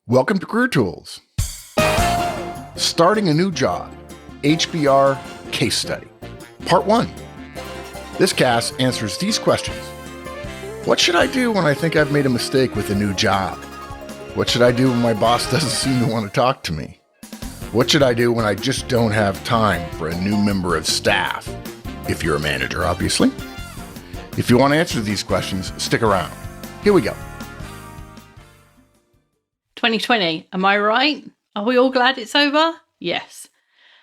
Welcome to Career Tools. Starting a new job, HBR Case Study. Part 1. This cast answers these questions. What should I do when I think I've made a mistake with a new job? What should I do when my boss doesn't seem to want to talk to me? What should I do when I just don't have time for a new member of staff? If you're a manager, obviously. If you want to answer these questions, stick around. Here we go. 2020, am I right? Are we all glad it's over? Yes.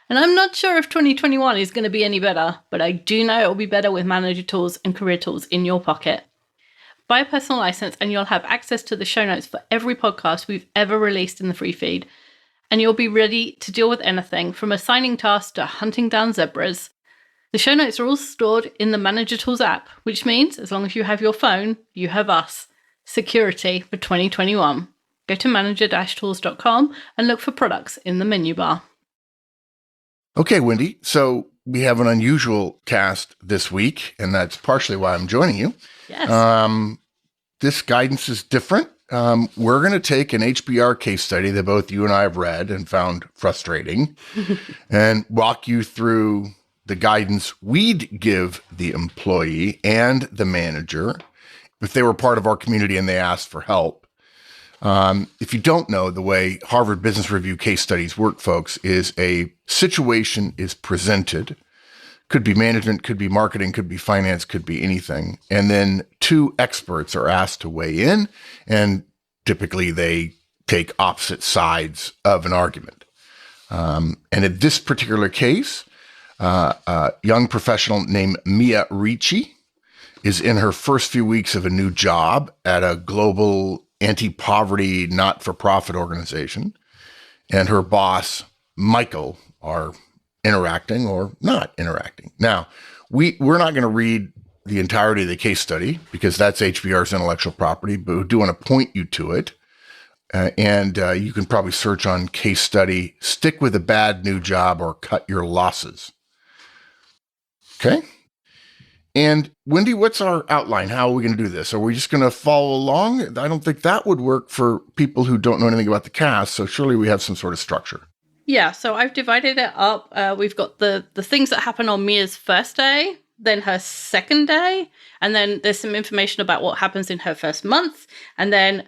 And I'm not sure if 2021 is going to be any better, but I do know it will be better with manager tools and career tools in your pocket. Buy a personal license and you'll have access to the show notes for every podcast we've ever released in the free feed. And you'll be ready to deal with anything from assigning tasks to hunting down zebras. The show notes are all stored in the Manager Tools app, which means as long as you have your phone, you have us. Security for 2021. Go to manager-tools.com and look for products in the menu bar. Okay, Wendy. So we have an unusual cast this week, and that's partially why I'm joining you. Yes. This guidance is different. We're going to take an HBR case study that both you and I have read and found frustrating and walk you through the guidance we'd give the employee and the manager if they were part of our community and they asked for help. If you don't know, the way Harvard Business Review case studies work, folks, is a situation is presented. Could be management, could be marketing, could be finance, could be anything. And then two experts are asked to weigh in, and typically they take opposite sides of an argument. And in this particular case, a young professional named Mia Ricci is in her first few weeks of a new job at a global anti-poverty, not-for-profit organization, and her boss, Michael, are interacting or not interacting. Now, we're not going to read the entirety of the case study because that's HBR's intellectual property, but we do want to point you to it. And you can probably search on case study, stick with a bad new job or cut your losses. Okay? And Wendy, what's our outline? How are we going to do this? Are we just going to follow along? I don't think that would work for people who don't know anything about the cast. So surely we have some sort of structure. Yeah, so I've divided it up. We've got the things that happen on Mia's first day, then her second day, and then there's some information about what happens in her first month, and then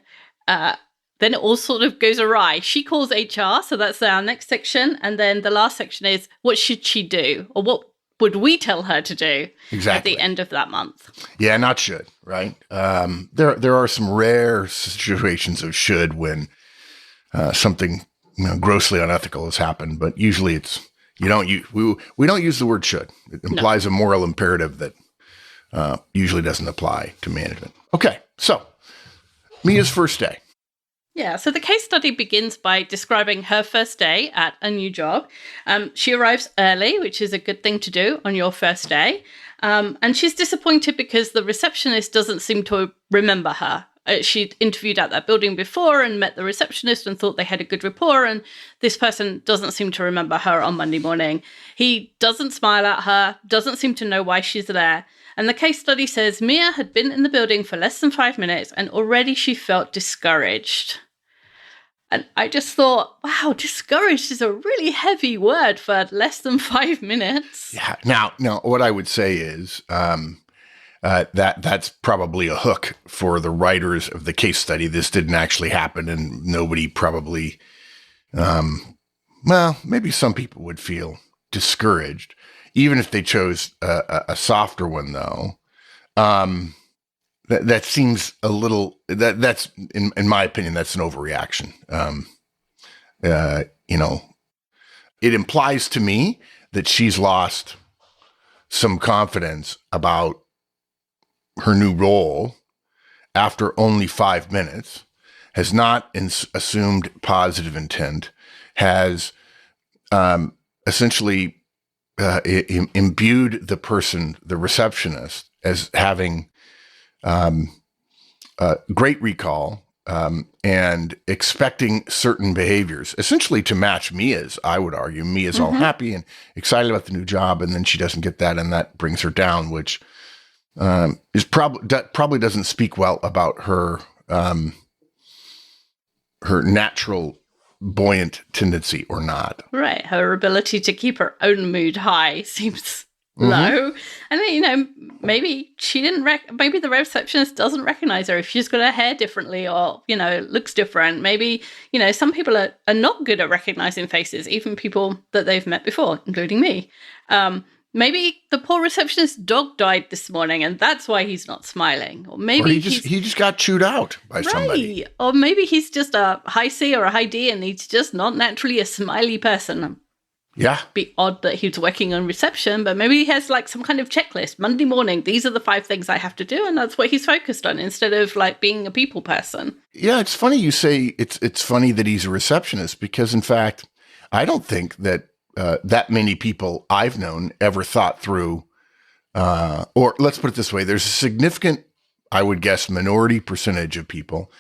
it all sort of goes awry. She calls HR, so that's our next section, and then the last section is what should she do, or what would we tell her to do at the end of that month? Yeah, not should, right? There are some rare situations of should when something grossly unethical has happened, but usually it's we don't use the word should. It implies a moral imperative that usually doesn't apply to management. Okay, so Mia's first day. Yeah, so the case study begins by describing her first day at a new job. She arrives early, which is a good thing to do on your first day. And she's disappointed because the receptionist doesn't seem to remember her. She'd interviewed at that building before and met the receptionist and thought they had a good rapport. And this person doesn't seem to remember her on Monday morning. He doesn't smile at her, doesn't seem to know why she's there. And the case study says Mia had been in the building for less than 5 minutes and already she felt discouraged. And I just thought, wow, discouraged is a really heavy word for less than 5 minutes. Yeah. Now, what I would say is that's probably a hook for the writers of the case study. This didn't actually happen, and nobody probably, maybe some people would feel discouraged, even if they chose a softer one, though. That seems a little, that's, in my opinion, that's an overreaction. It implies to me that she's lost some confidence about her new role after only 5 minutes, has not assumed positive intent, has essentially imbued the person, the receptionist, as having great recall and expecting certain behaviors, essentially to match Mia's, I would argue. Mia's all happy and excited about the new job, and then she doesn't get that, and that brings her down, which is probably doesn't speak well about her her natural buoyant tendency or not. Right. Her ability to keep her own mood high seems low. And then, maybe she didn't, maybe the receptionist doesn't recognize her if she's got her hair differently or, looks different. Maybe, some people are not good at recognizing faces, even people that they've met before, including me. Maybe the poor receptionist's dog died this morning and that's why he's not smiling. Or maybe he just got chewed out by somebody. Or maybe he's just a high C or a high D and he's just not naturally a smiley person. Yeah. Be odd that he's working on reception, but maybe he has like some kind of checklist. Monday morning, these are the 5 things I have to do, and that's what he's focused on instead of like being a people person. Yeah, it's funny you say it's funny that he's a receptionist because, in fact, I don't think that that many people I've known ever thought through, or let's put it this way, there's a significant, I would guess, minority percentage of people,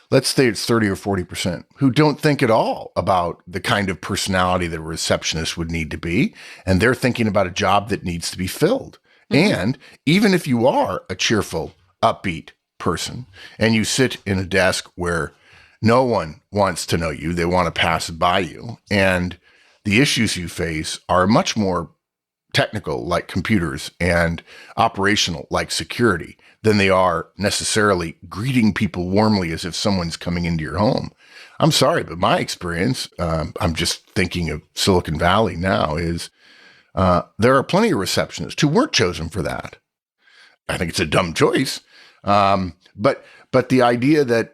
let's say it's 30 or 40%, who don't think at all about the kind of personality that a receptionist would need to be. And they're thinking about a job that needs to be filled. Mm-hmm. And even if you are a cheerful, upbeat person and you sit in a desk where no one wants to know you, they want to pass by you, and the issues you face are much more technical, like computers, and operational, like security, than they are necessarily greeting people warmly as if someone's coming into your home. I'm sorry, but my experience, I'm just thinking of Silicon Valley now, is there are plenty of receptionists who weren't chosen for that. I think it's a dumb choice. But the idea that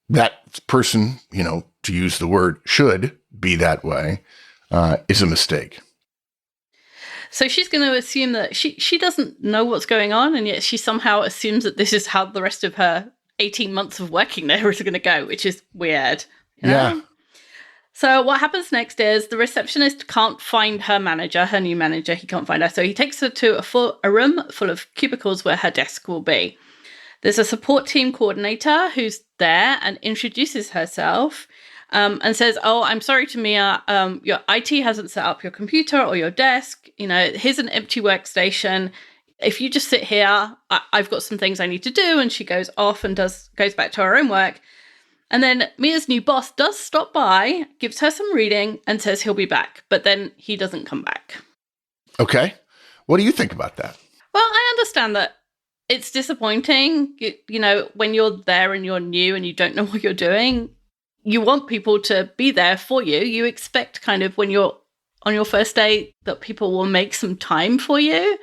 that person, to use the word, should be that way, is a mistake. So she's going to assume that she doesn't know what's going on, and yet she somehow assumes that this is how the rest of her 18 months of working there is going to go, which is weird. Yeah. So what happens next is the receptionist can't find her manager, her new manager. He can't find her. So he takes her to a room full of cubicles where her desk will be. There's a support team coordinator who's there and introduces herself. And says, "Oh, I'm sorry to Mia, your IT hasn't set up your computer or your desk. Here's an empty workstation. If you just sit here, I've got some things I need to do." And she goes off and goes back to her own work. And then Mia's new boss does stop by, gives her some reading, and says he'll be back. But then he doesn't come back. Okay. What do you think about that? Well, I understand that it's disappointing. When you're there and you're new and you don't know what you're doing, you want people to be there for you. You expect kind of when you're on your first day that people will make some time for you.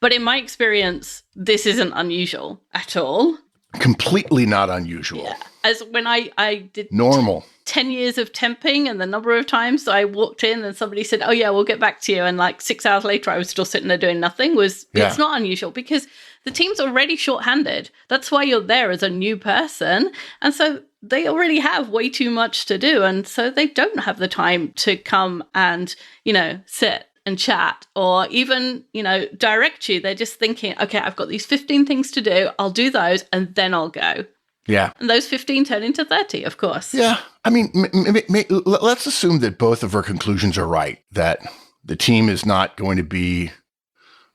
But in my experience, this isn't unusual at all. Completely not unusual. Yeah. As when I did normal 10 years of temping, and the number of times I walked in and somebody said, "Oh yeah, we'll get back to you." And like 6 hours later, I was still sitting there doing nothing. It's not unusual because the team's already shorthanded. That's why you're there as a new person. And so they already have way too much to do. And so they don't have the time to come and, sit and chat or even, direct you. They're just thinking, okay, I've got these 15 things to do. I'll do those and then I'll go. Yeah. And those 15 turn into 30, of course. Yeah. I mean, let's assume that both of her conclusions are right, that the team is not going to be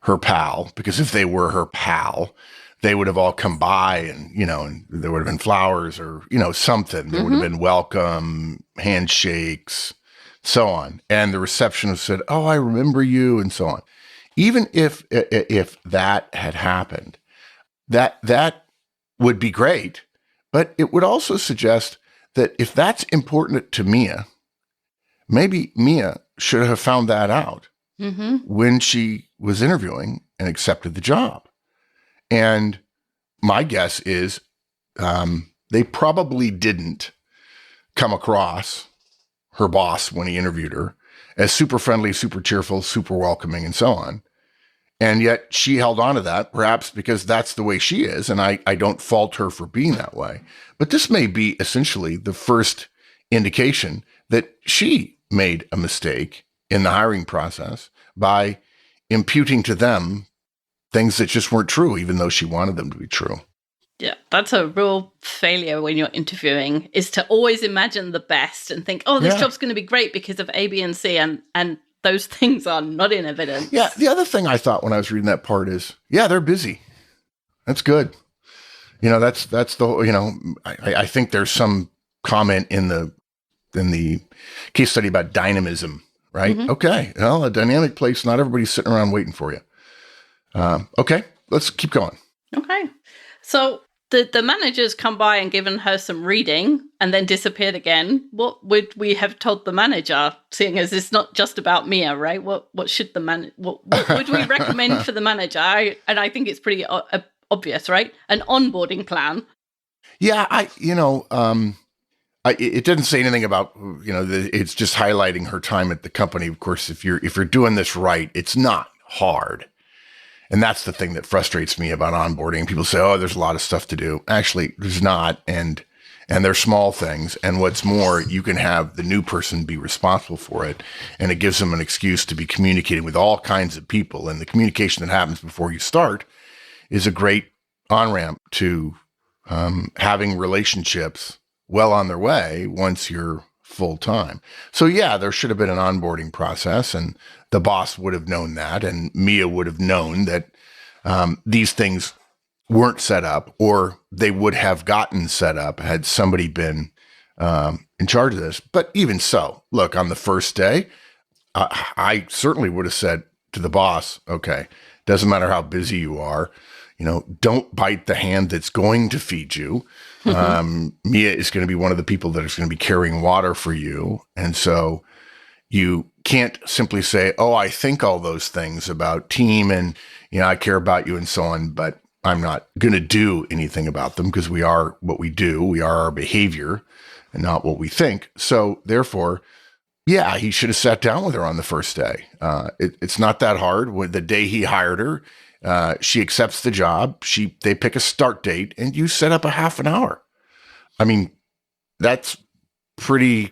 her pal, because if they were her pal, they would have all come by and, and there would have been flowers or, something. There would have been welcome, handshakes, so on. And the receptionist said, "Oh, I remember you," and so on. Even if that had happened, that would be great. But it would also suggest that if that's important to Mia, maybe Mia should have found that out when she was interviewing and accepted the job. And my guess is they probably didn't come across her boss when he interviewed her as super friendly, super cheerful, super welcoming, and so on. And yet she held on to that, perhaps because that's the way she is. And I don't fault her for being that way. But this may be essentially the first indication that she made a mistake in the hiring process by imputing to them things that just weren't true, even though she wanted them to be true. Yeah, that's a real failure when you're interviewing, is to always imagine the best and think, "Oh, this job's going to be great because of A, B, and C." And those things are not in evidence. Yeah, the other thing I thought when I was reading that part is, they're busy. That's good. That's the, I think there's some comment in the case study about dynamism, right? Mm-hmm. Okay, well, a dynamic place, not everybody's sitting around waiting for you. Okay, let's keep going. Okay. So the managers come by and given her some reading and then disappeared again. What would we have told the manager, seeing as it's not just about Mia, right? What should what would we recommend for the manager? I think it's pretty obvious, right? An onboarding plan. Yeah, it didn't say anything about, it's just highlighting her time at the company. Of course, if you're doing this right, it's not hard. And that's the thing that frustrates me about onboarding. People say, oh, there's a lot of stuff to do. Actually, there's not. And they're small things. And what's more, you can have the new person be responsible for it. And it gives them an excuse to be communicating with all kinds of people. And the communication that happens before you start is a great on-ramp to having relationships well on their way once you're full time. So yeah, there should have been an onboarding process, and the boss would have known that, and Mia would have known that these things weren't set up, or they would have gotten set up had somebody been in charge of this. But even so, look, on the first day, I certainly would have said to the boss, okay, doesn't matter how busy you are, don't bite the hand that's going to feed you. Mia is going to be one of the people that is going to be carrying water for you. And so you can't simply say, oh, I think all those things about team and, I care about you and so on, but I'm not going to do anything about them because we are what we do. We are our behavior and not what we think. So therefore, yeah, he should have sat down with her on the first day. It's not that hard. When the day he hired her, she accepts the job. They pick a start date, and you set up a half an hour. I mean, that's pretty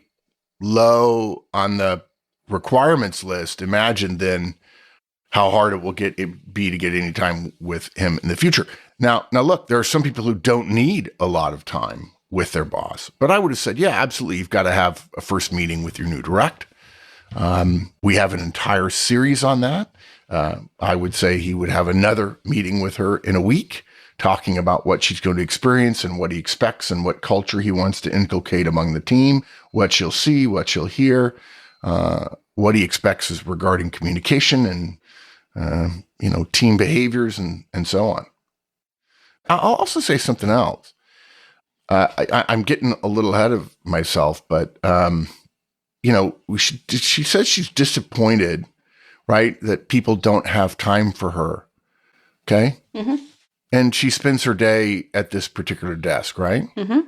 low on the requirements list. Imagine then how hard it will be to get any time with him in the future. Now, look, there are some people who don't need a lot of time with their boss, but I would have said, yeah, absolutely. You've got to have a first meeting with your new direct. We have an entire series on that. I would say he would have another meeting with her in a week, talking about what she's going to experience and what he expects and what culture he wants to inculcate among the team, what she'll see, what she'll hear, what he expects is regarding communication and, team behaviors and so on. I'll also say something else. I'm getting a little ahead of myself, but, she says she's disappointed, right, that people don't have time for her. Okay. Mm-hmm. And she spends her day at this particular desk, right? Mm-hmm.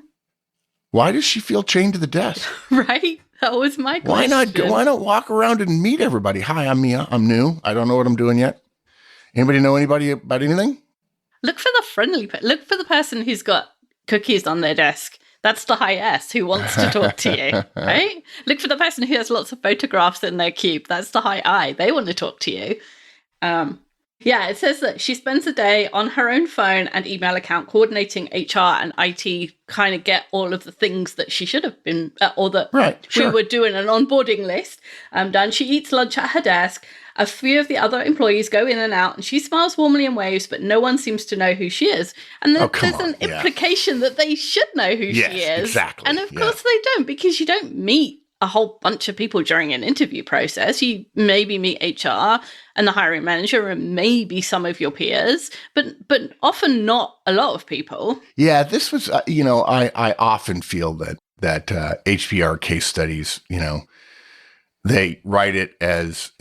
Why does she feel chained to the desk? Right? That was my question. Why not walk around and meet everybody? Hi, I'm Mia. I'm new. I don't know what I'm doing yet. Anybody know anybody about anything? Look for look for the person who's got cookies on their desk. That's the high S who wants to talk to you, right? Look for the person who has lots of photographs in their cube. That's the high I. They want to talk to you. Yeah, it says that she spends a day on her own phone and email account coordinating HR and IT, kind of get all of the things that she should have been, or that we were doing an onboarding list done. She eats lunch at her desk. A few of the other employees go in and out, and she smiles warmly and waves, but no one seems to know who she is. And there's an implication that they should know who she is. Exactly. And of course they don't, because you don't meet a whole bunch of people during an interview process. You maybe meet HR and the hiring manager and maybe some of your peers, but often not a lot of people. Yeah, this was, I often feel that HBR case studies, they write it as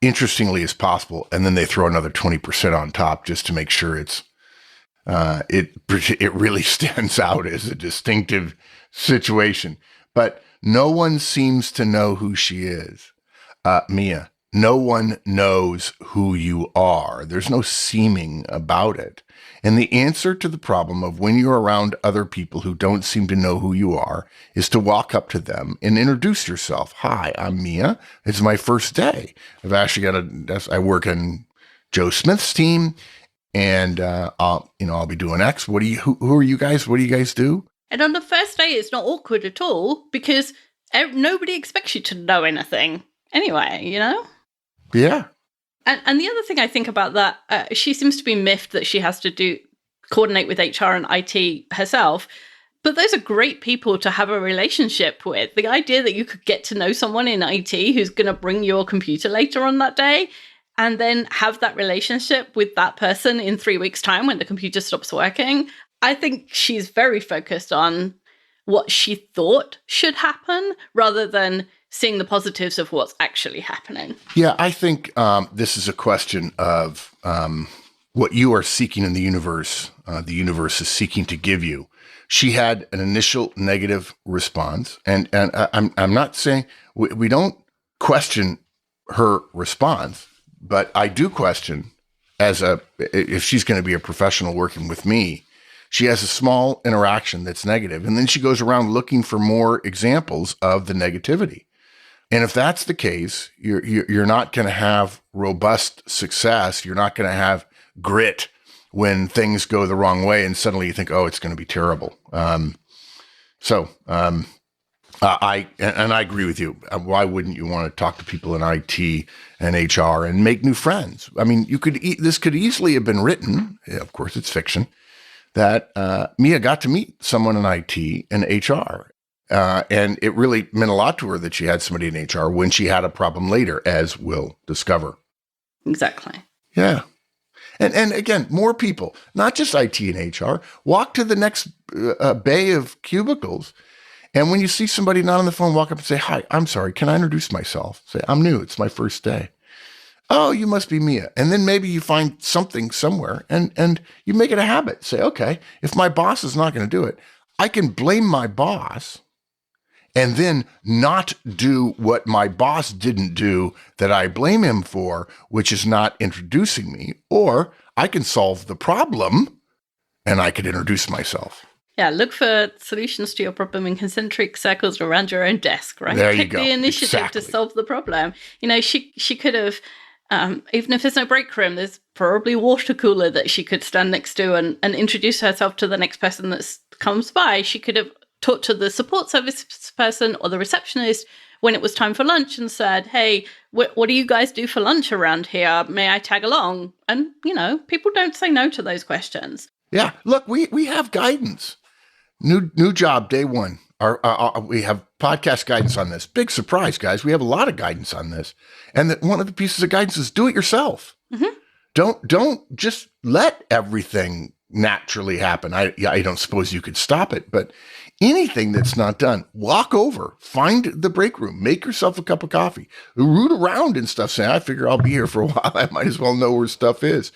interestingly as possible, and then they throw another 20% on top just to make sure it really stands out as a distinctive situation. But no one seems to know who she is. Mia, no one knows who you are. There's no seeming about it. And the answer to the problem of when you're around other people who don't seem to know who you are is to walk up to them and introduce yourself. Hi, I'm Mia. It's my first day. I've actually I work in Joe Smith's team, and I'll be doing X. Who are you guys? What do you guys do? And on the first day, it's not awkward at all because nobody expects you to know anything anyway, Yeah. And the other thing I think about that, she seems to be miffed that she has to coordinate with HR and IT herself. But those are great people to have a relationship with. The idea that you could get to know someone in IT who's going to bring your computer later on that day and then have that relationship with that person in 3 weeks' time when the computer stops working. I think she's very focused on what she thought should happen rather than seeing the positives of what's actually happening. Yeah, I think this is a question of what you are seeking in the universe is seeking to give you. She had an initial negative response, and I'm not saying we don't question her response, but I do question if she's going to be a professional working with me, she has a small interaction that's negative, and then she goes around looking for more examples of the negativity. And if that's the case, you're not going to have robust success. You're not going to have grit when things go the wrong way, and suddenly you think, "Oh, it's going to be terrible." I agree with you. Why wouldn't you want to talk to people in IT and HR and make new friends? I mean, this could easily have been written. Of course, it's fiction. That Mia got to meet someone in IT and HR. And it really meant a lot to her that she had somebody in HR when she had a problem later, as we'll discover. Exactly. Yeah. And again, more people, not just IT and HR, walk to the next bay of cubicles. And when you see somebody not on the phone, walk up and say, "Hi, I'm sorry. Can I introduce myself?" Say, "I'm new. It's my first day." "Oh, you must be Mia." And then maybe you find something somewhere and you make it a habit. Say, "Okay, if my boss is not going to do it, I can blame my boss and then not do what my boss didn't do that I blame him for, which is not introducing me, or I can solve the problem and I could introduce myself." Yeah, look for solutions to your problem in concentric circles around your own desk, right? There you Take go. the initiative to solve the problem. She could have, even if there's no break room, there's probably a water cooler that she could stand next to and introduce herself to the next person that comes by. She could have talked to the support service person or the receptionist when it was time for lunch and said, "Hey, what do you guys do for lunch around here? May I tag along?" And, people don't say no to those questions. Yeah. Look, we have guidance. New job, day one. We have podcast guidance on this. Big surprise, guys. We have a lot of guidance on this. And one of the pieces of guidance is do it yourself. Mm-hmm. Don't just let everything naturally happen. I don't suppose you could stop it, but anything that's not done, walk over, find the break room, make yourself a cup of coffee, root around and stuff, saying, "I figure I'll be here for a while. I might as well know where stuff is."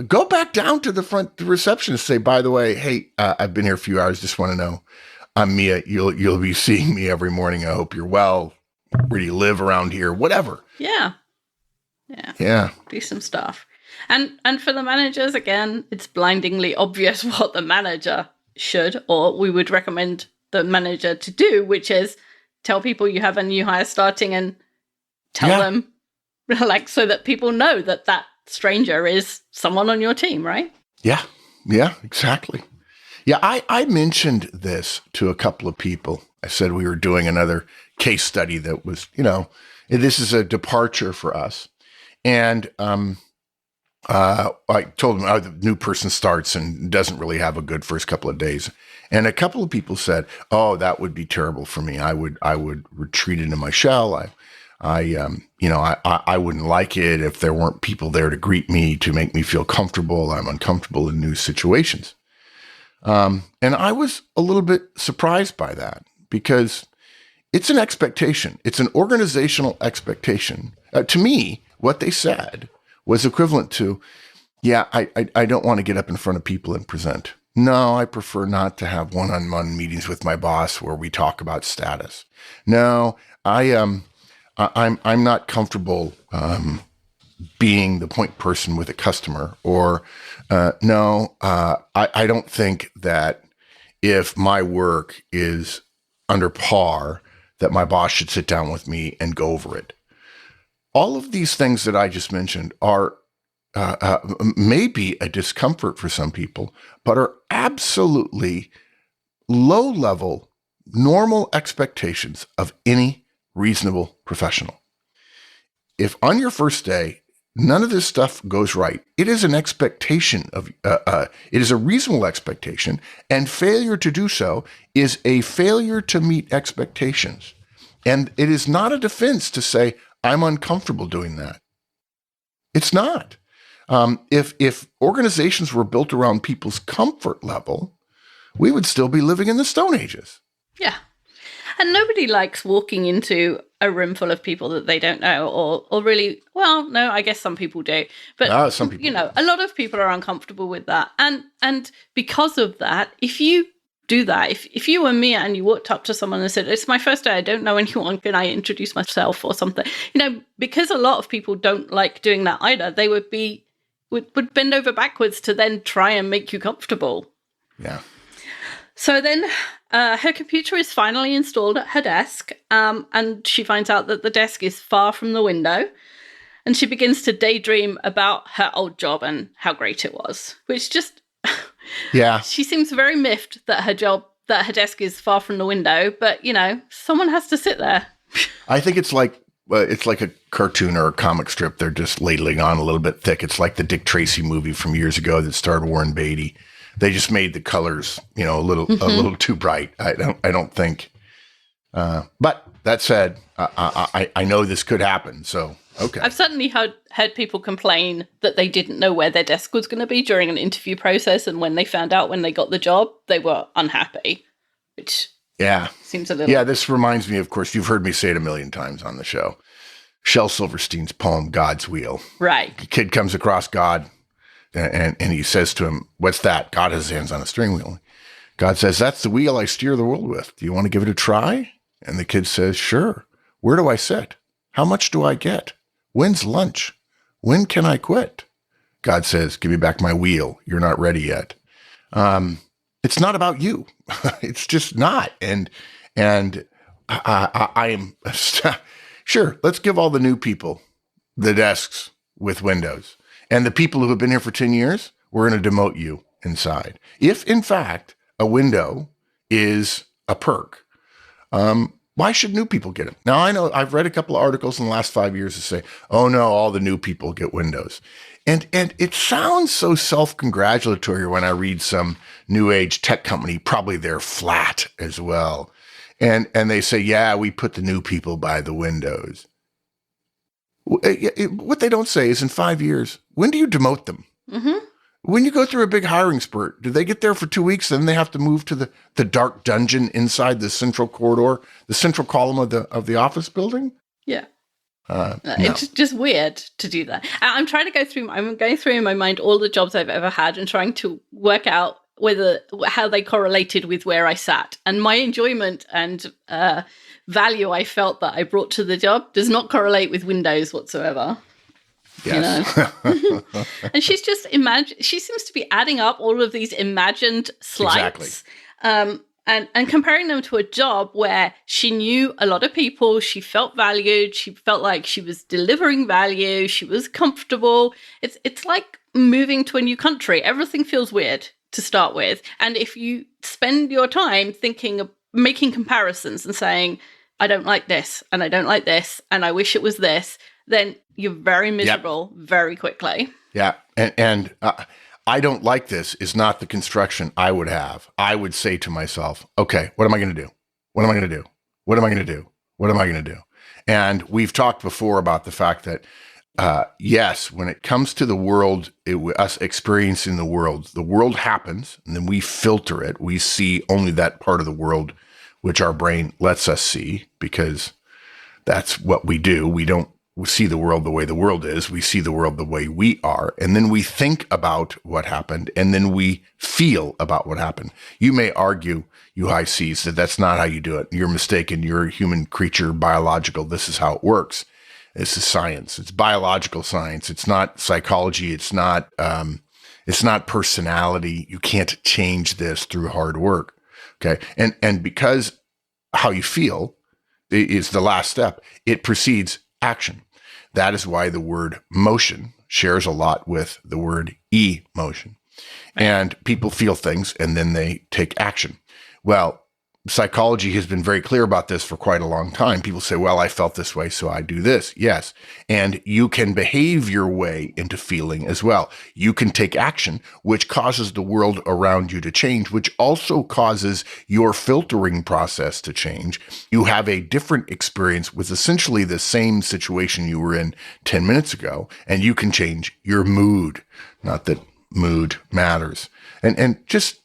Go back down to the receptionist, say, "By the way, hey, I've been here a few hours. Just want to know, I'm Mia. You'll be seeing me every morning. I hope you're well. Where do you live around here?" Whatever. Yeah. Do some stuff. And for the managers, again, it's blindingly obvious what the manager should, or we would recommend the manager to do, which is tell people you have a new hire starting and tell them, so that people know that stranger is someone on your team, right? Yeah, exactly. Yeah, I mentioned this to a couple of people. I said we were doing another case study that was, this is a departure for us. And I told them the new person starts and doesn't really have a good first couple of days. And a couple of people said, "Oh, that would be terrible for me. I would retreat into my shell. I wouldn't like it if there weren't people there to greet me, to make me feel comfortable. I'm uncomfortable in new situations." And I was a little bit surprised by that because it's an expectation. It's an organizational expectation. To me, what they said was equivalent to, "Yeah, I don't want to get up in front of people and present. No, I prefer not to have one-on-one meetings with my boss where we talk about status. No, I'm not comfortable being the point person with a customer." Or no, I don't think that if my work is under par, that my boss should sit down with me and go over it. All of these things that I just mentioned are maybe a discomfort for some people, but are absolutely low-level, normal expectations of any reasonable professional. If on your first day, none of this stuff goes right. It is an expectation of, it is a reasonable expectation, and failure to do so is a failure to meet expectations. And it is not a defense to say, I'm uncomfortable doing that. It's not. If organizations were built around people's comfort level, we would still be living in the Stone Ages. Yeah. And nobody likes walking into a room full of people that they don't know or really, well, no, I guess some people do. But, Some people do. a lot of people are uncomfortable with that. And because of that, if you do that, if you were Mia and you walked up to someone and said, it's my first day, I don't know anyone, can I introduce myself or something? Because a lot of people don't like doing that either, they would bend over backwards to then try and make you comfortable. Yeah. So then her computer is finally installed at her desk, and she finds out that the desk is far from the window, and she begins to daydream about her old job and how great it was, which just, Yeah. she seems very miffed that her desk is far from the window, but, someone has to sit there. I think it's like a cartoon or a comic strip. They're just ladling on a little bit thick. It's like the Dick Tracy movie from years ago that starred Warren Beatty. They just made the colors, a little too bright. I don't think. But that said, I know this could happen. So okay. I've certainly heard people complain that they didn't know where their desk was going to be during an interview process, and when they found out when they got the job, they were unhappy. Which seems a little. Yeah, this reminds me. Of course, you've heard me say it a million times on the show. Shel Silverstein's poem "God's Wheel." Right. The kid comes across God. And he says to him, what's that? God has his hands on a steering wheel. God says, that's the wheel I steer the world with. Do you want to give it a try? And the kid says, sure. Where do I sit? How much do I get? When's lunch? When can I quit? God says, give me back my wheel. You're not ready yet. It's not about you. It's just not. And I am sure. Let's give all the new people the desks with windows. And the people who have been here for 10 years, we're going to demote you inside. If, in fact, a window is a perk, why should new people get it? Now, I know I've read a couple of articles in the last 5 years that say, oh, no, all the new people get windows. And it sounds so self-congratulatory when I read some new age tech company, probably they're flat as well. And they say, yeah, we put the new people by the windows. What they don't say is in 5 years, when do you demote them? Mm-hmm. When you go through a big hiring spurt, do they get there for 2 weeks? Then they have to move to the dark dungeon inside the central corridor, the central column of the office building? Yeah. No. It's just weird to do that. I'm going through in my mind all the jobs I've ever had and trying to work out how they correlated with where I sat. And my enjoyment and value I felt that I brought to the job does not correlate with windows whatsoever. Yes. And she's just she seems to be adding up all of these imagined slights. Exactly. And comparing them to a job where she knew a lot of people, she felt valued, she felt like she was delivering value, she was comfortable. It's like moving to a new country. Everything feels weird to start with. And if you spend your time making comparisons and saying, I don't like this, and I don't like this, and I wish it was this, then you're very miserable very quickly. Yeah. And I don't like this is not the construction I would have. I would say to myself, okay, what am I going to do? What am I going to do? What am I going to do? What am I going to do? And we've talked before about the fact that, yes, when it comes to the world, us experiencing the world happens, and then we filter it. We see only that part of the world which our brain lets us see, because that's what we do. We don't see the world the way the world is. We see the world the way we are. And then we think about what happened, and then we feel about what happened. You may argue, you high C's, that that's not how you do it. You're mistaken. You're a human creature, biological. This is how it works. This is science. It's biological science. It's not psychology. It's not personality. You can't change this through hard work. Okay. And because how you feel is the last step, it precedes action. That is why the word motion shares a lot with the word emotion. And people feel things and then they take action. Well, psychology has been very clear about this for quite a long time. People say, well, I felt this way, so I do this. Yes. And you can behave your way into feeling as well. You can take action, which causes the world around you to change, which also causes your filtering process to change. You have a different experience with essentially the same situation you were in 10 minutes ago, and you can change your mood. Not that mood matters. And just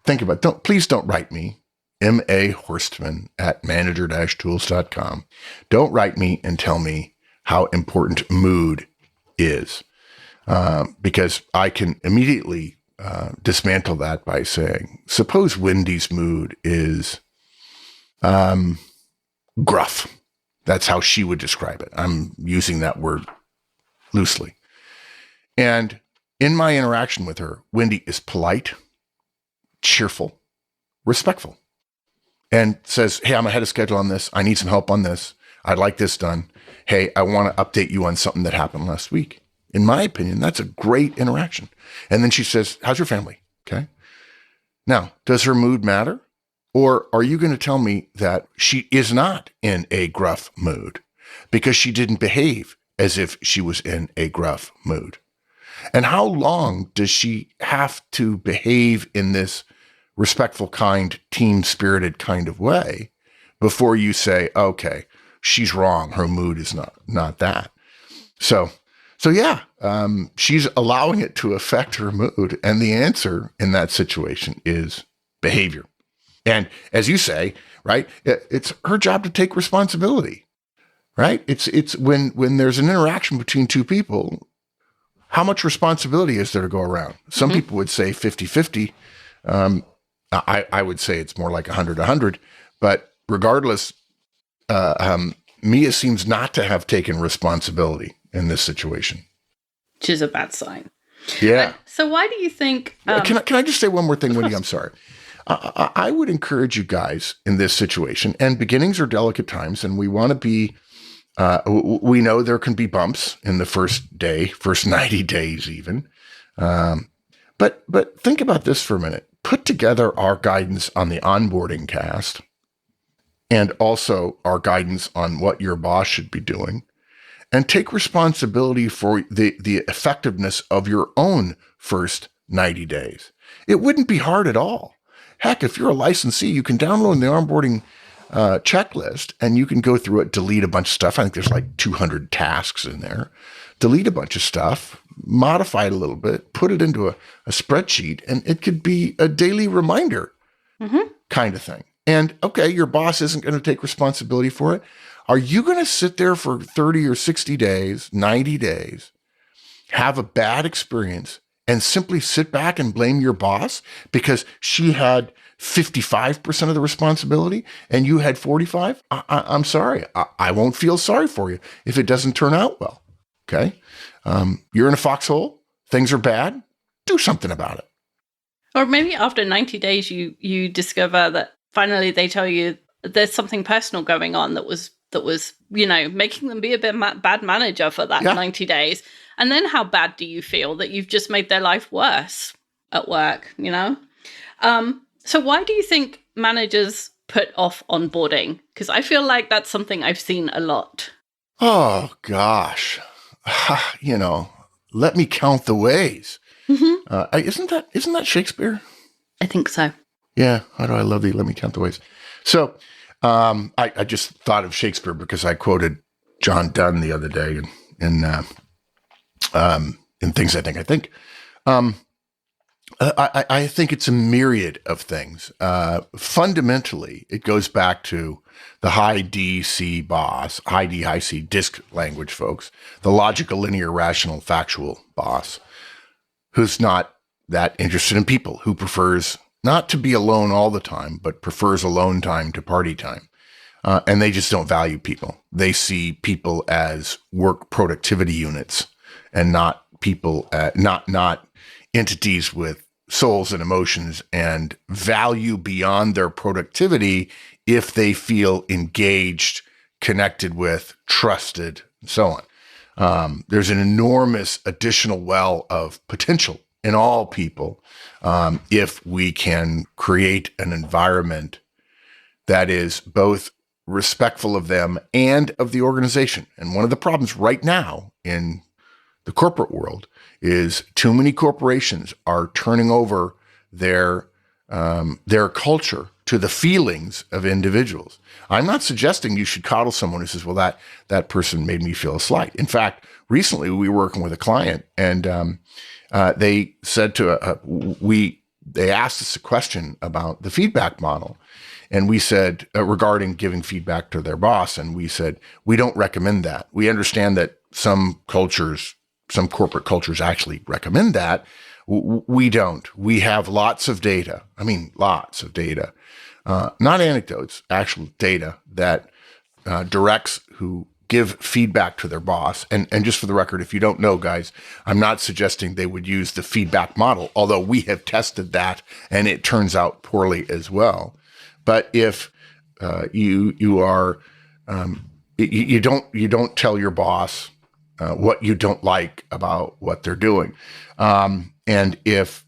think about it. Please don't write me. M.A. Horstman at manager-tools.com. Don't write me and tell me how important mood is, because I can immediately dismantle that by saying, suppose Wendy's mood is gruff. That's how she would describe it. I'm using that word loosely. And in my interaction with her, Wendy is polite, cheerful, respectful, and says, hey, I'm ahead of schedule on this. I need some help on this. I'd like this done. Hey, I want to update you on something that happened last week. In my opinion, that's a great interaction. And then she says, how's your family? Okay. Now, does her mood matter? Or are you going to tell me that she is not in a gruff mood because she didn't behave as if she was in a gruff mood? And how long does she have to behave in this respectful, kind, team-spirited kind of way before you say, okay, she's wrong. Her mood is not that. So yeah, she's allowing it to affect her mood. And the answer in that situation is behavior. And as you say, right, it's her job to take responsibility, right? It's when there's an interaction between two people, how much responsibility is there to go around? Some people would say 50-50. I would say it's more like 100-100, but regardless, Mia seems not to have taken responsibility in this situation. Which is a bad sign. Yeah. So why do you think... Can I just say one more thing, Wendy? I'm sorry. I would encourage you guys in this situation, and beginnings are delicate times, and we want to be... we know there can be bumps in the first day, first 90 days even. But think about this for a minute. Put together our guidance on the onboarding cast and also our guidance on what your boss should be doing, and take responsibility for the effectiveness of your own first 90 days. It wouldn't be hard at all. Heck, if you're a licensee, you can download the onboarding checklist and you can go through it, delete a bunch of stuff. I think there's like 200 tasks in there. Delete a bunch of stuff, modify it a little bit, put it into a spreadsheet, and it could be a daily reminder kind of thing. And okay, your boss isn't going to take responsibility for it. Are you going to sit there for 30 or 60 days, 90 days, have a bad experience, and simply sit back and blame your boss because she had 55% of the responsibility and you had 45? I'm sorry. I won't feel sorry for you if it doesn't turn out well. Okay. You're in a foxhole. Things are bad. Do something about it. Or maybe after 90 days, you discover that finally they tell you there's something personal going on that was, making them be a bit bad manager for that 90 days. And then how bad do you feel that you've just made their life worse at work, So why do you think managers put off onboarding? Because I feel like that's something I've seen a lot. Oh, gosh. Let me count the ways. Isn't that Shakespeare? I think so. Yeah. How do I love thee? Let me count the ways. So I just thought of Shakespeare because I quoted John Donne the other day in Things I Think. I think it's a myriad of things. Fundamentally, it goes back to the high D, C boss, high D, high C disc language folks, the logical, linear, rational, factual boss, who's not that interested in people, who prefers not to be alone all the time, but prefers alone time to party time. And they just don't value people. They see people as work productivity units and not people, not entities with souls and emotions and value beyond their productivity if they feel engaged, connected with, trusted, and so on. There's an enormous additional well of potential in all people if we can create an environment that is both respectful of them and of the organization. And one of the problems right now in the corporate world is too many corporations are turning over their culture to the feelings of individuals. I'm not suggesting you should coddle someone who says, well, that person made me feel a slight. In fact, recently we were working with a client, and they said they asked us a question about the feedback model. And we said, regarding giving feedback to their boss, and we said, we don't recommend that. We understand that some corporate cultures actually recommend that. We don't. We have lots of data. I mean, lots of data, not anecdotes, actual data that directs who give feedback to their boss. And just for the record, if you don't know, guys, I'm not suggesting they would use the feedback model, although we have tested that and it turns out poorly as well. But if you are you don't tell your boss what you don't like about what they're doing, and if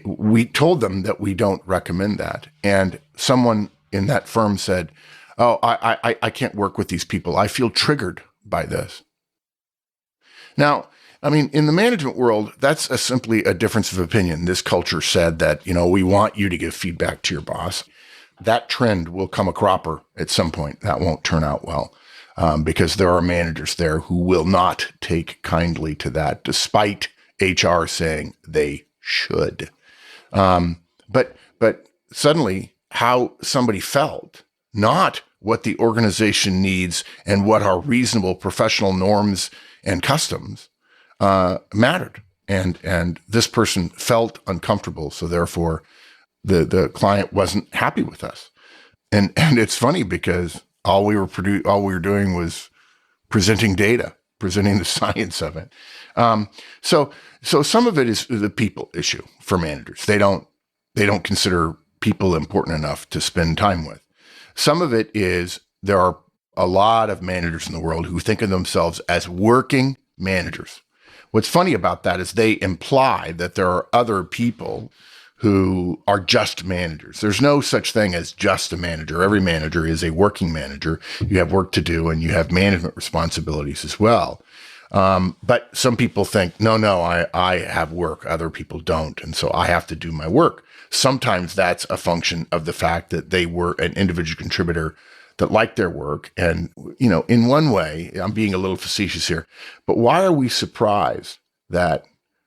we told them that we don't recommend that, and someone in that firm said, "Oh, I can't work with these people. I feel triggered by this." Now, I mean, in the management world, that's simply a difference of opinion. This culture said that, we want you to give feedback to your boss. That trend will come a cropper at some point. That won't turn out well, because there are managers there who will not take kindly to that, despite HR saying they should. But suddenly, how somebody felt, not what the organization needs and what are reasonable professional norms and customs, mattered. And this person felt uncomfortable, so therefore the client wasn't happy with us. And it's funny because all we were doing was presenting data, presenting the science of it. So some of it is the people issue for managers. They don't consider people important enough to spend time with. Some of it is there are a lot of managers in the world who think of themselves as working managers. What's funny about that is they imply that there are other people who are just managers. There's no such thing as just a manager. Every manager is a working manager. You have work to do and you have management responsibilities as well. But some people think, no, I have work. Other people don't. And so I have to do my work. Sometimes that's a function of the fact that they were an individual contributor that liked their work. And, in one way, I'm being a little facetious here, but why are we surprised that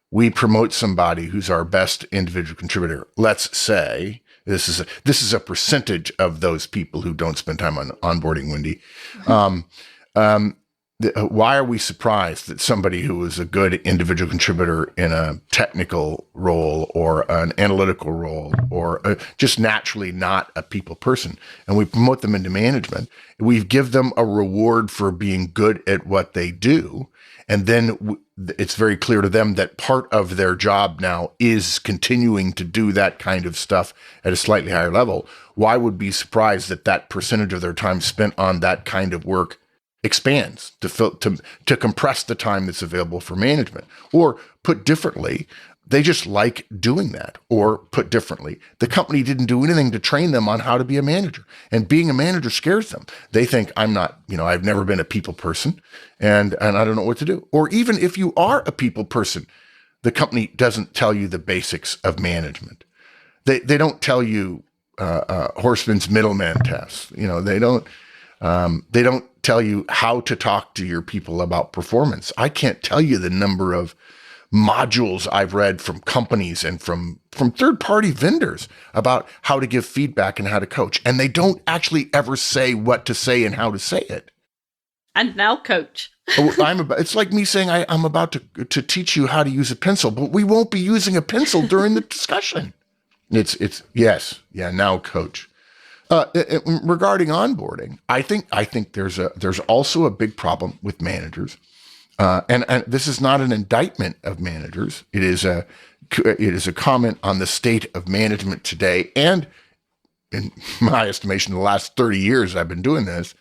we promote somebody who's our best individual contributor? Let's say this is a percentage of those people who don't spend time on onboarding Wendy. Why are we surprised that somebody who is a good individual contributor in a technical role or an analytical role or just naturally not a people person, and we promote them into management, we give them a reward for being good at what they do, and then it's very clear to them that part of their job now is continuing to do that kind of stuff at a slightly higher level. Why would we be surprised that that percentage of their time spent on that kind of work expands to compress the time that's available for management? Or put differently, they just like doing that. Or put differently, the company didn't do anything to train them on how to be a manager, and being a manager scares them. They think, I'm not, I've never been a people person and I don't know what to do. Or even if you are a people person, the company doesn't tell you the basics of management. They don't tell you Horstman's middleman test. They don't tell you how to talk to your people about performance. I can't tell you the number of modules I've read from companies and from third-party vendors about how to give feedback and how to coach. And they don't actually ever say what to say and how to say it. And now coach. It's like me saying I'm about to teach you how to use a pencil, but we won't be using a pencil during the discussion. It's yes. Yeah, now coach. Regarding onboarding, I think there's also a big problem with managers, and this is not an indictment of managers. It is a comment on the state of management today, and in my estimation, the last 30 years I've been doing this.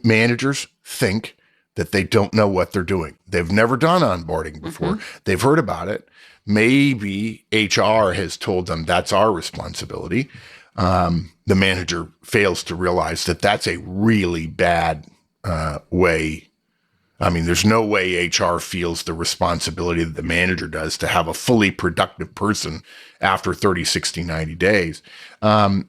Managers think that they don't know what they're doing. They've never done onboarding before. They've heard about it. Maybe HR has told them that's our responsibility. The manager fails to realize that that's a really bad way. I mean, there's no way HR feels the responsibility that the manager does to have a fully productive person after 30, 60, 90 days. And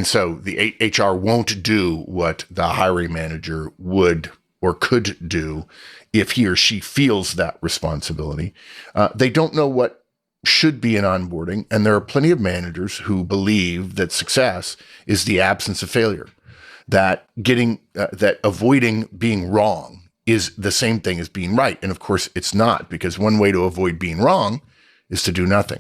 so the HR won't do what the hiring manager would or could do if he or she feels that responsibility. They don't know what should be in onboarding. And there are plenty of managers who believe that success is the absence of failure, that that avoiding being wrong is the same thing as being right. And of course it's not, because one way to avoid being wrong is to do nothing.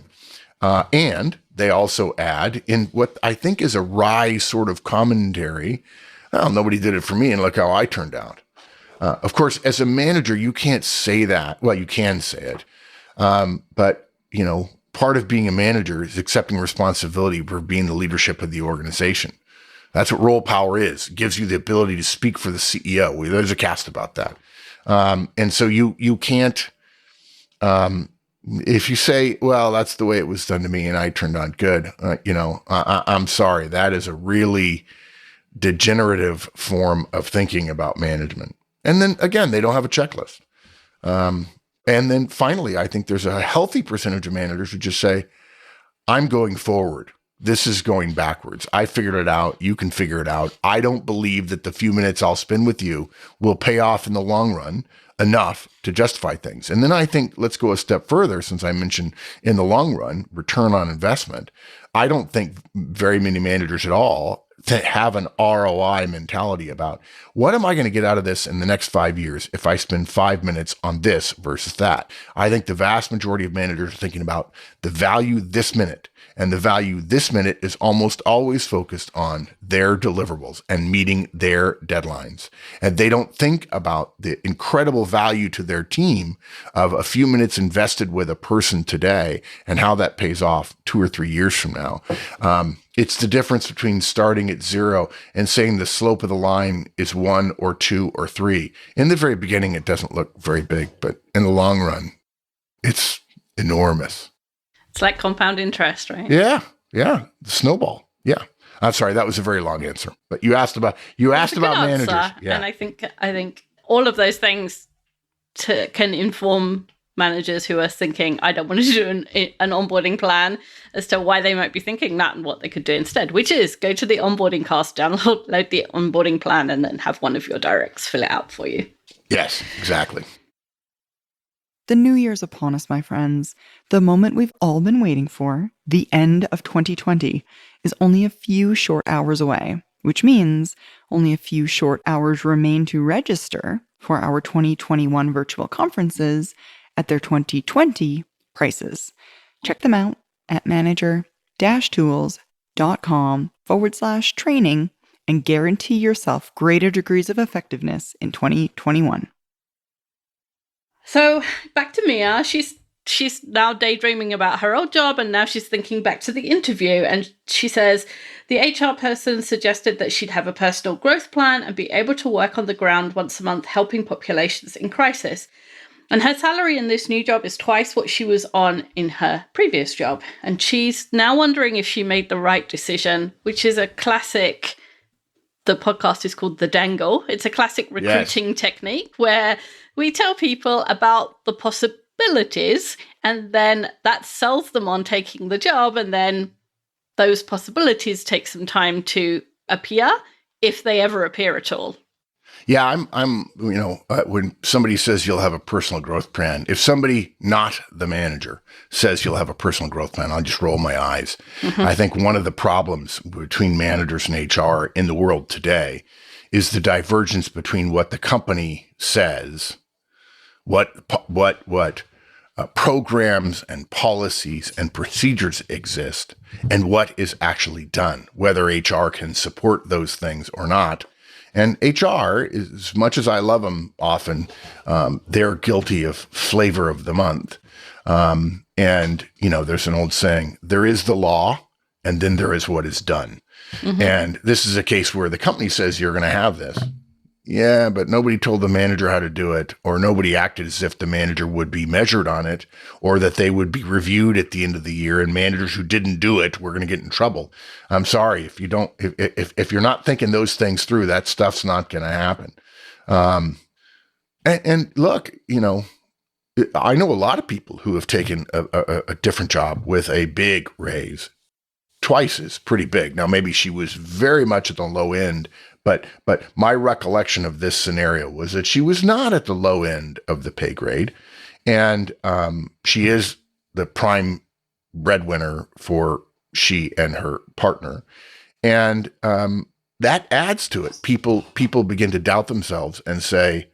And they also add in what I think is a wry sort of commentary. Well, nobody did it for me, and look how I turned out. Of course, as a manager, you can't say that. Well, you can say it. But, part of being a manager is accepting responsibility for being the leadership of the organization. That's what role power is. It gives you the ability to speak for the CEO. There's a cast about that. And so you can't, if you say, well, that's the way it was done to me and I turned out good, I'm sorry. That is a really degenerative form of thinking about management. And then again, they don't have a checklist. And then finally, I think there's a healthy percentage of managers who just say, I'm going forward. This is going backwards. I figured it out. You can figure it out. I don't believe that the few minutes I'll spend with you will pay off in the long run enough to justify things. And then I think let's go a step further, since I mentioned in the long run, return on investment. I don't think very many managers at all have an ROI mentality about what am I going to get out of this in the next 5 years if I spend 5 minutes on this versus that. I think the vast majority of managers are thinking about the value this minute. And the value this minute is almost always focused on their deliverables and meeting their deadlines. And they don't think about the incredible value to their team of a few minutes invested with a person today and how that pays off 2 or 3 years from now. It's the difference between starting at 0 and saying the slope of the line is 1 or 2 or 3. In the very beginning, it doesn't look very big, but in the long run, it's enormous. It's like compound interest, right? Yeah. The snowball. Yeah. I'm sorry, that was a very long answer. But you asked about managers. Yeah. And I think all of those things can inform managers who are thinking, I don't want to do an onboarding plan, as to why they might be thinking that and what they could do instead, which is go to the onboarding cast, download the onboarding plan, and then have one of your directs fill it out for you. Yes, exactly. The new year's upon us, my friends. The moment we've all been waiting for, the end of 2020, is only a few short hours away, which means only a few short hours remain to register for our 2021 virtual conferences at their 2020 prices. Check them out at manager-tools.com/training and guarantee yourself greater degrees of effectiveness in 2021. So back to Mia. She's now daydreaming about her old job, and now she's thinking back to the interview. And she says the HR person suggested that she'd have a personal growth plan and be able to work on the ground once a month, helping populations in crisis. And her salary in this new job is twice what she was on in her previous job. And she's now wondering if she made the right decision, which is a classic. The podcast is called The Dangle. It's a classic recruiting technique where we tell people about the possibilities, and then that sells them on taking the job, and then those possibilities take some time to appear, if they ever appear at all. Yeah, when somebody says you'll have a personal growth plan, if somebody not the manager says you'll have a personal growth plan, I'll just roll my eyes. Mm-hmm. I think one of the problems between managers and HR in the world today is the divergence between what the company says, what programs and policies and procedures exist, and what is actually done, whether HR can support those things or not. And HR, as much as I love them often, they're guilty of flavor of the month. And, there's an old saying, there is the law, and then there is what is done. Mm-hmm. And this is a case where the company says you're going to have this. Yeah, but nobody told the manager how to do it, or nobody acted as if the manager would be measured on it, or that they would be reviewed at the end of the year, and managers who didn't do it were going to get in trouble. I'm sorry, if you don't, if you're not thinking those things through, that stuff's not going to happen. And look, I know a lot of people who have taken a different job with a big raise. Twice is pretty big. Now, maybe she was very much at the low end, but my recollection of this scenario was that she was not at the low end of the pay grade, and she is the prime breadwinner for she and her partner, and that adds to it. People begin to doubt themselves and say,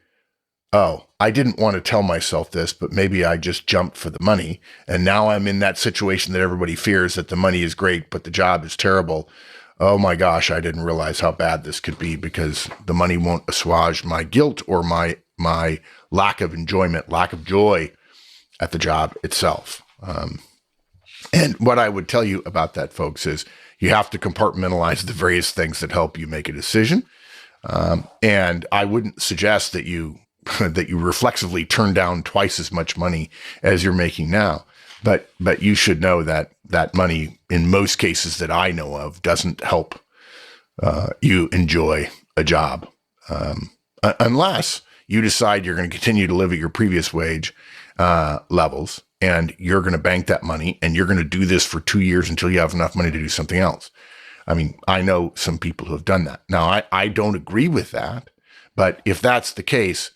oh, I didn't want to tell myself this, but maybe I just jumped for the money. And now I'm in that situation that everybody fears, that the money is great, but the job is terrible. Oh my gosh, I didn't realize how bad this could be, because the money won't assuage my guilt or my lack of enjoyment, lack of joy at the job itself. And what I would tell you about that, folks, is you have to compartmentalize the various things that help you make a decision. And I wouldn't suggest that you reflexively turn down twice as much money as you're making now. But you should know that money, in most cases that I know of, doesn't help you enjoy a job, unless you decide you're going to continue to live at your previous wage levels, and you're going to bank that money, and you're going to do this for 2 years until you have enough money to do something else. I mean, I know some people who have done that. Now, I don't agree with that, but if that's the case,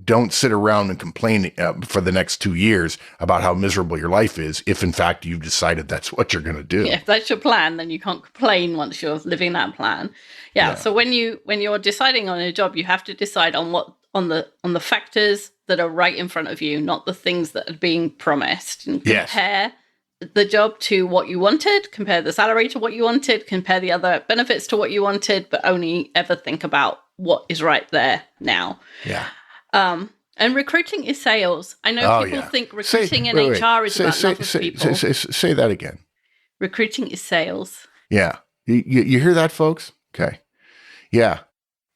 don't sit around and complain for the next 2 years about how miserable your life is, if in fact you've decided that's what you're going to do. Yeah, if that's your plan, then you can't complain once you're living that plan. Yeah. So when you're deciding on a job, you have to decide on the factors that are right in front of you, not the things that are being promised. And compare the job to what you wanted, compare the salary to what you wanted, compare the other benefits to what you wanted, but only ever think about what is right there now. Yeah. And recruiting is sales. I know people think recruiting and HR is about love of people. Say that again. Recruiting is sales. Yeah. You hear that, folks? Okay. Yeah.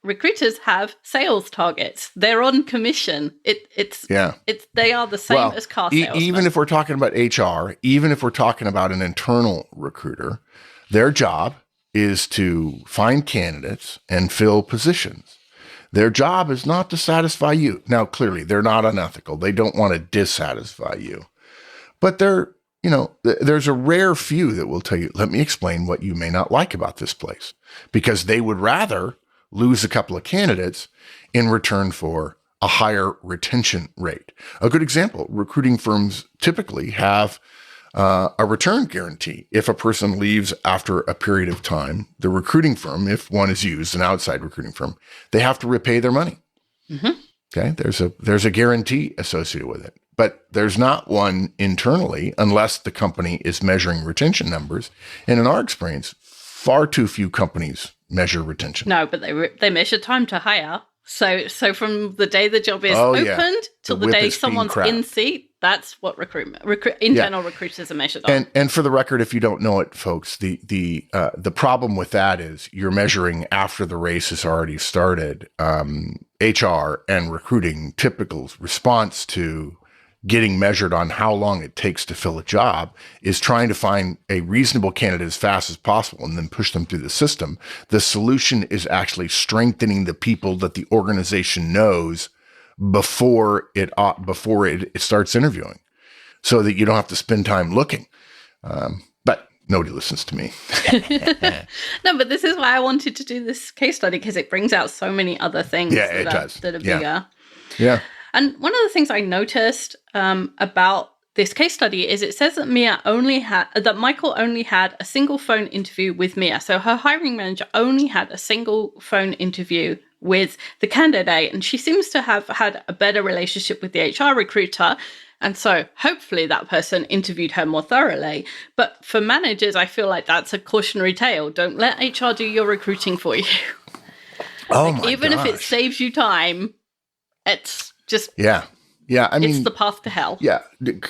Recruiters have sales targets. They're on commission. They are the same as car salesmen. Even if we're talking about HR, even if we're talking about an internal recruiter, their job is to find candidates and fill positions. Their job is not to satisfy you. Now, clearly, they're not unethical. They don't want to dissatisfy you. But there's a rare few that will tell you, let me explain what you may not like about this place, because they would rather lose a couple of candidates in return for a higher retention rate. A good example, recruiting firms typically have a return guarantee. If a person leaves after a period of time, the recruiting firm, if one is used, an outside recruiting firm, they have to repay their money. Mm-hmm. Okay, there's a guarantee associated with it, but there's not one internally unless the company is measuring retention numbers. And in our experience, far too few companies measure retention. No, but they measure time to hire. So from the day the job is opened till the day someone's in seat, that's what internal recruiters are measured on. And for the record, if you don't know it, folks, the problem with that is you're measuring after the race has already started. HR and recruiting typical response to getting measured on how long it takes to fill a job is trying to find a reasonable candidate as fast as possible and then push them through the system. The solution is actually strengthening the people that the organization knows before it starts interviewing, so that you don't have to spend time looking. But nobody listens to me. No, but this is why I wanted to do this case study, because it brings out so many other things that are bigger. Yeah. And one of the things I noticed about this case study is it says that Michael only had a single phone interview with Mia. So her hiring manager only had a single phone interview with the candidate, and she seems to have had a better relationship with the HR recruiter. And so hopefully that person interviewed her more thoroughly. But for managers, I feel like that's a cautionary tale. Don't let HR do your recruiting for you. Even if it saves you time, it's just... Yeah. I mean, it's the path to hell. Yeah.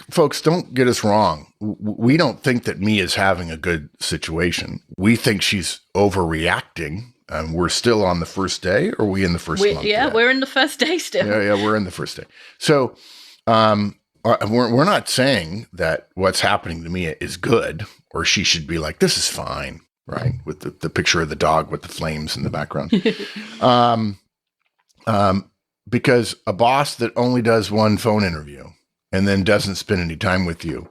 Folks, don't get us wrong. We don't think that Mia's having a good situation. We think she's overreacting. we're still on the first day, or are we in the first month? Yeah, we're in the first day still. Yeah, we're in the first day. So we're not saying that what's happening to Mia is good, or she should be like, this is fine, right? With the picture of the dog with the flames in the background. Because a boss that only does one phone interview and then doesn't spend any time with you,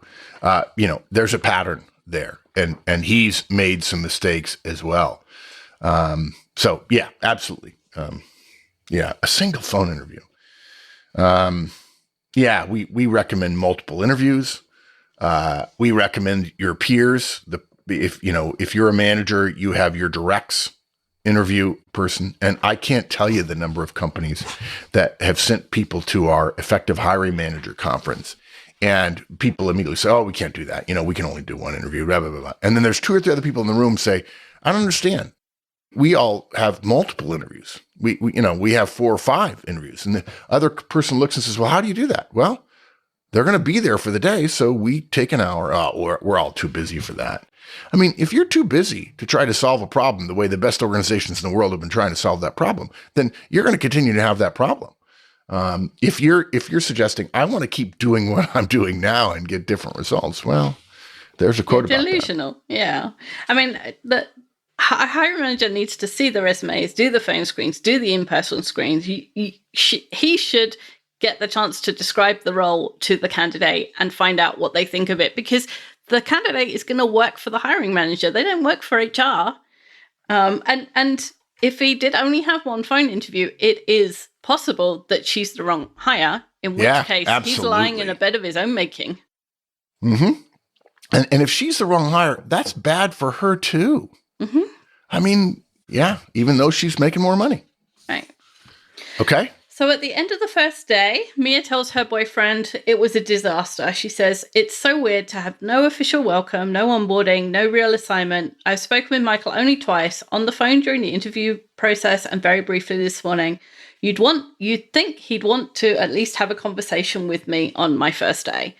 there's a pattern there, and he's made some mistakes as well. So yeah, absolutely. A single phone interview. We recommend multiple interviews. We recommend your peers. If you're a manager, you have your directs interview person. And I can't tell you the number of companies that have sent people to our effective hiring manager conference, and people immediately say, oh, we can't do that. We can only do one interview, blah, blah, blah, blah. And then there's 2 or 3 other people in the room say, I don't understand. We all have multiple interviews. We have 4 or 5 interviews. And the other person looks and says, well, how do you do that? Well, they're going to be there for the day, so we take an hour. Oh, we're all too busy for that. I mean, if you're too busy to try to solve a problem the way the best organizations in the world have been trying to solve that problem, then you're going to continue to have that problem. If you're suggesting, I want to keep doing what I'm doing now and get different results, well, there's a quote about that. Delusional, yeah. I mean, the hiring manager needs to see the resumes, do the phone screens, do the in-person screens. He should get the chance to describe the role to the candidate and find out what they think of it, because the candidate is going to work for the hiring manager. They don't work for HR. And if he did only have one phone interview, it is possible that she's the wrong hire, in which case absolutely. He's lying in a bed of his own making. Mm-hmm. And if she's the wrong hire, that's bad for her too. Mm-hmm. I mean, yeah, even though she's making more money. Right. Okay. So at the end of the first day, Mia tells her boyfriend it was a disaster. She says, it's so weird to have no official welcome, no onboarding, no real assignment. I've spoken with Michael only twice, on the phone during the interview process and very briefly this morning. You'd think he'd want to at least have a conversation with me on my first day,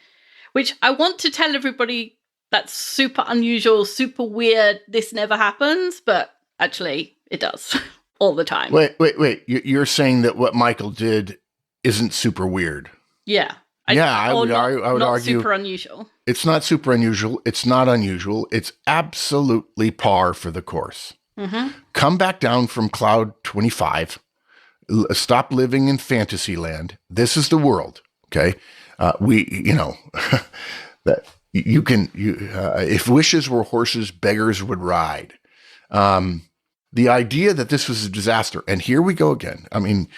which I want to tell everybody that's super unusual, super weird. This never happens, but actually it does. All the time. Wait. You're saying that what Michael did isn't super weird? Yeah. I would argue super unusual. It's not super unusual. It's not unusual. It's absolutely par for the course. Mm-hmm. Come back down from cloud 25. Stop living in fantasy land. This is the world. Okay. That if wishes were horses, beggars would ride. The idea that this was a disaster, and here we go again. I mean,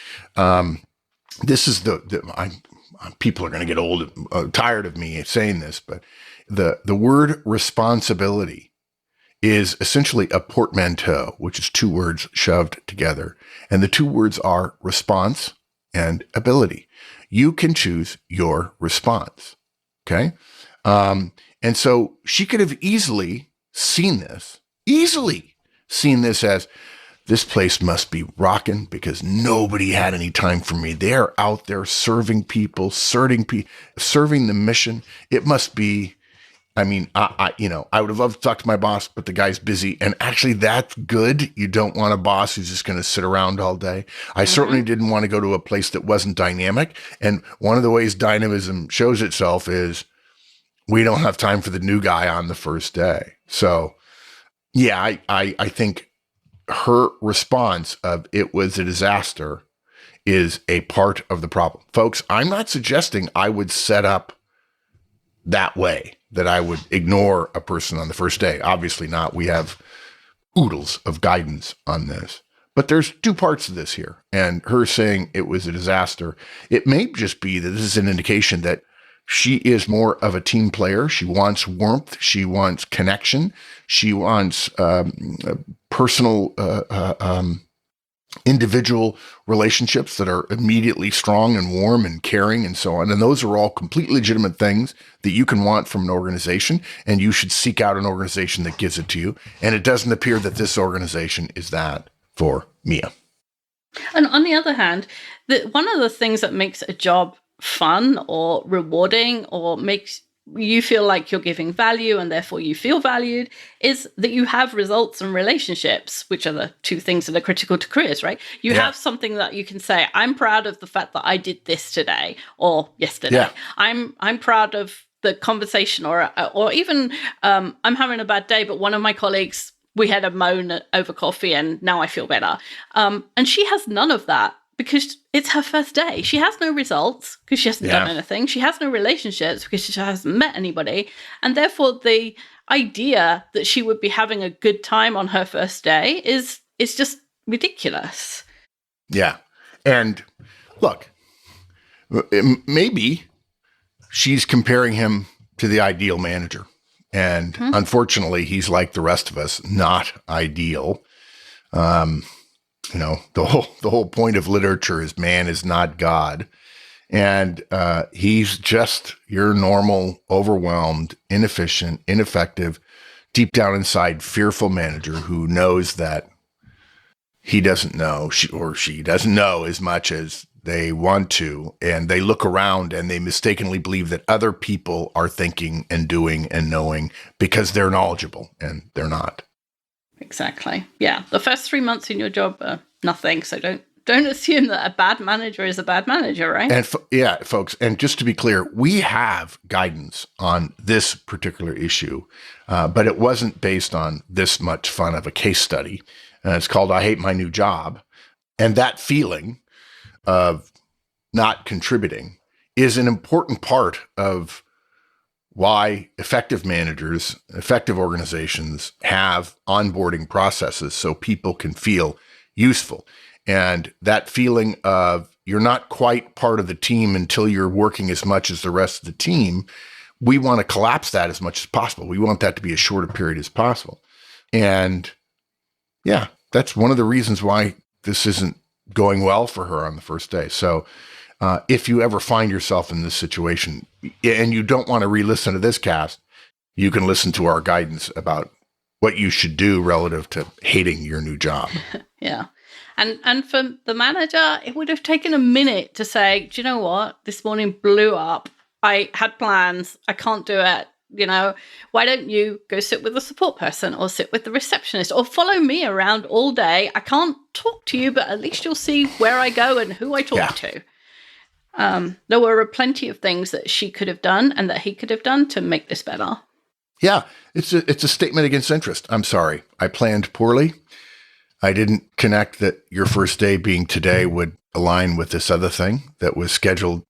this is people are going to get tired of me saying this, but the word responsibility is essentially a portmanteau, which is 2 words shoved together. And the 2 words are response and ability. You can choose your response. Okay. And so she could have easily seen this as, this place must be rocking because nobody had any time for me. They're out there serving people, serving the mission. It must be, I mean, I would have loved to talk to my boss, but the guy's busy. And actually that's good. You don't want a boss who's just going to sit around all day. I certainly didn't want to go to a place that wasn't dynamic. And one of the ways dynamism shows itself is we don't have time for the new guy on the first day. So yeah, I think her response of it was a disaster is a part of the problem. Folks, I'm not suggesting I would set up that way, that I would ignore a person on the first day. Obviously not. We have oodles of guidance on this. But there's 2 parts of this here. And her saying it was a disaster, it may just be that this is an indication that she is more of a team player. She wants warmth. She wants connection. She wants personal, individual relationships that are immediately strong and warm and caring and so on. And those are all completely legitimate things that you can want from an organization, and you should seek out an organization that gives it to you. And it doesn't appear that this organization is that for Mia. And on the other hand, one of the things that makes a job fun or rewarding or makes you feel like you're giving value and therefore you feel valued, is that you have results and relationships, which are the two things that are critical to careers, right? You have something that you can say, I'm proud of the fact that I did this today or yesterday. Yeah. I'm proud of the conversation, or even I'm having a bad day, but one of my colleagues, we had a moan over coffee and now I feel better. And she has none of that because it's her first day. She has no results because she hasn't done anything. She has no relationships because she hasn't met anybody. And therefore, the idea that she would be having a good time on her first day is just ridiculous. Yeah. And look, maybe she's comparing him to the ideal manager. And unfortunately, he's like the rest of us, not ideal. The whole point of literature is man is not God. And he's just your normal, overwhelmed, inefficient, ineffective, deep down inside, fearful manager who knows that he doesn't know, she doesn't know as much as they want to. And they look around and they mistakenly believe that other people are thinking and doing and knowing because they're knowledgeable, and they're not. Exactly. Yeah. The first 3 months in your job are nothing. So don't assume that a bad manager is a bad manager, right? And folks, and just to be clear, we have guidance on this particular issue, but it wasn't based on this much fun of a case study. It's called I Hate My New Job. And that feeling of not contributing is an important part of why effective managers, effective organizations have onboarding processes so people can feel useful. And that feeling of you're not quite part of the team until you're working as much as the rest of the team, we want to collapse that as much as possible. We want that to be as short a period as possible. And yeah, that's one of the reasons why this isn't going well for her on the first day. So if you ever find yourself in this situation and you don't want to re-listen to this cast, you can listen to our guidance about what you should do relative to hating your new job. Yeah. And for the manager, it would have taken a minute to say, do you know what? This morning blew up. I had plans. I can't do it. Why don't you go sit with the support person or sit with the receptionist or follow me around all day? I can't talk to you, but at least you'll see where I go and who I talk to. There were plenty of things that she could have done and that he could have done to make this better. Yeah, it's a statement against interest. I'm sorry. I planned poorly. I didn't connect that your first day being today would align with this other thing that was scheduled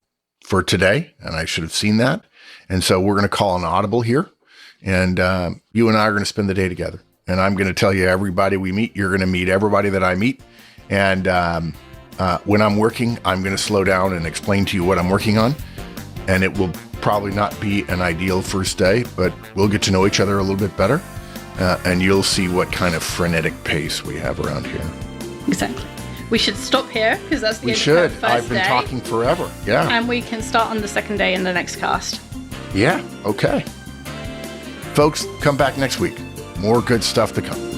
for today, and I should have seen that. And so we're going to call an audible here, and you and I are going to spend the day together. And I'm going to tell you everybody we meet. You're going to meet everybody that I meet. And when I'm working, I'm going to slow down and explain to you what I'm working on. And it will probably not be an ideal first day, but we'll get to know each other a little bit better. And you'll see what kind of frenetic pace we have around here. Exactly. We should stop here because that's the end of the first I've been day. Talking forever. Yeah. And we can start on the second day in the next cast. Yeah. Okay. Folks, come back next week. More good stuff to come.